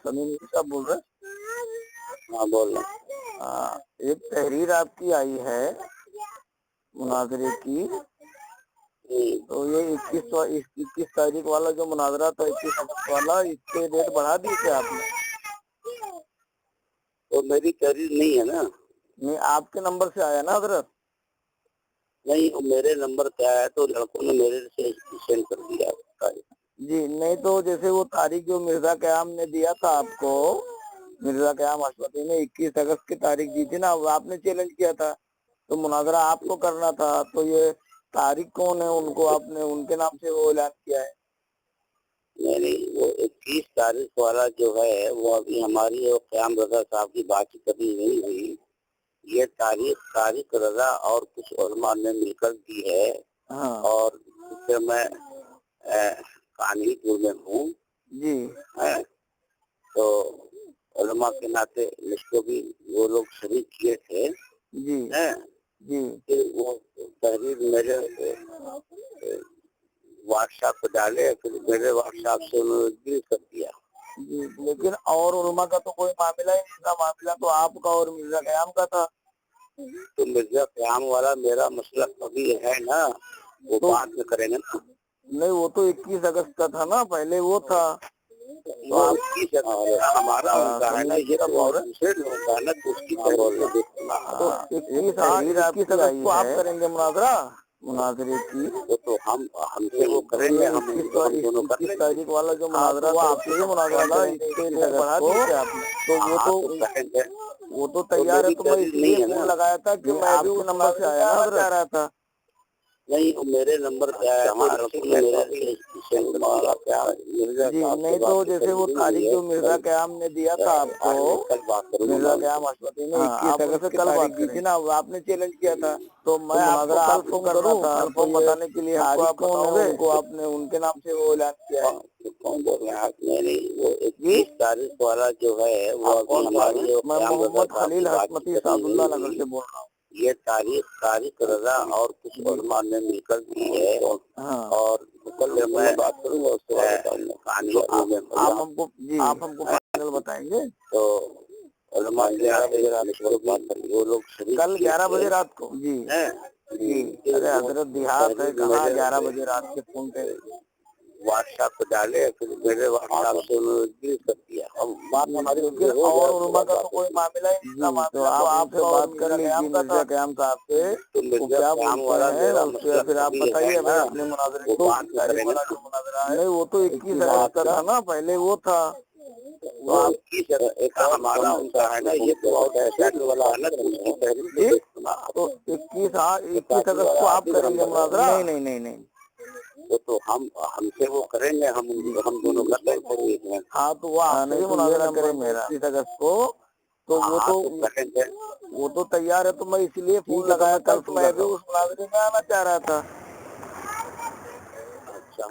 سمیم صاحب بول رہے ہاں بول رہے ایک تحریر آپ کی آئی ہے مناظرے کی، تو یہ 21 تاریخ والا جو مناظرہ تھا 21 اگست والا، اس کے ڈیٹ بڑھا دی تھے آپ نے؟ تو میری تحریر نہیں ہے نا؟ نہیں، آپ کے نمبر سے آیا نا حضرت؟ نہیں، میرے نمبر پہ آیا تو لڑکوں نے میرے سے سینڈ کر دیا جی نہیں، تو جیسے وہ تاریخ جو مرزا قیام نے دیا تھا آپ کو، مرزا قیام اشرفی نے 21 اگست کی تاریخ دی تھی نا، وہ آپ نے چیلنج کیا تھا، تو مناظرہ آپ کو کرنا تھا، تو یہ تاریخ کون ہے ان کو آپ نے ان کے نام سے وہ اعلان کیا ہے؟ نہیں، وہ 21 تاریخ والا جو ہے وہ ابھی ہماری اور قیام رضا صاحب کی بات کبھی نہیں ہوئی. یہ تاریخ رضا اور کچھ علماء نے مل کر دی ہے. اور میں کانہی پور میں ہوں جی، تو علماء کے ناطے اس کو بھی وہ لوگ شریک کیے تھے جی جی، کہ وہ تحریر میرے واٹس ایپ پہ ڈالے، پھر میرے واٹس ایپ سے انہوں نے ڈیلیٹ کر دیا. جی، لیکن اور علماء کا تو کوئی معاملہ ہی نہیں تھا، معاملہ تو آپ کا اور مرزا قیام کا تھا. تو مرزا قیام والا میرا مسئلہ ابھی ہے نا، وہ بعد میں کریں گے نا. نہیں، وہ تو 21 اگست کا تھا نا، پہلے وہ تھا. تو آپ کی ہمارا ہوتا ہے نا، یہ تو دوسرے لوگوں کا ہے نا، تو اس کی تحریر 21 اگست کو آپ کریں گے مناظرے کی، تو ہم سے وہ کریں گے. ہم 21 تاریخ والا جو مناظرہ تھا آپ سے ہی مناظرہ تھا، اس کے ڈیٹ بڑھا دی تھی آپ نے، تو وہ تو تیار ہے. تو میں اس لیے فون لگایا تھا کہ میں بھی اس نمبر سے آیا نا چاہ رہا تھا. نہیں، میرے نمبر پہ آیا جی نہیں، تو جیسے وہ تاریخ جو مرزا قیام نے دیا تھا آپ کو، مرزا قیام اشرفی نے 21 اگست کی تاریخ دی تھی نا، وہ آپ نے چیلنج کیا تھا، تو میں آپ کو کل فون کروں کنفرم بتانے کے لیے تاریخ کون ہے ان کو آپ نے ان کے نام سے وہ اعلان کیا ہے. کون بول رہے ہیں آپ؟ نہیں، وہ 21 تاریخ والا جو ہے وہ ہماری. میں محمد خلیل حسمتی سعد اللہ نگر سے بول رہا ہوں. یہ تاریخ رضا اور کچھ علماء نے مل کر دی ہے. اور میں بات کروں گا اس کے بعد آپ ہم کو فائنل بتائیں گے. تو علماء وہ لوگ کل 11 بجے رات کو. جی جی، ارے حضرت دیہات ہے کہاں 11 بجے رات کے فون پہ واٹس ایپ پہ ڈالے، پھر میرے واٹس ایپ سے انہوں نے ڈیلیٹ کر دیا. لیکن اور علماء کا تو کوئی معاملہ ہی نہیں تھا. تو آپ سے بات کر لیجیے مرزا قیام صاحب سے، وہ کیا بولتے ہیں اس پہ پھر آپ بتائیے اپنے مناظرے کو. نہیں، وہ تو 21 اگست کا تھا نا، پہلے وہ تھا. ہمارا ہوتا ہے نا، یہ بہت ایسا والا ہے نا، تو 21 اگست کو آپ کریں گے مناظرہ؟ نہیں، تو ہم سے وہ کریں گے، ہم دونوں کرتے ہیں. ہاں، تو وہ آپ سے مناظرہ کریں میرا 21 اگست کو، تو وہ تو تیار ہے. تو میں اسی لیے فون لگایا کل، میں بھی اس مناظرے میں آنا چاہ رہا تھا. اچھا،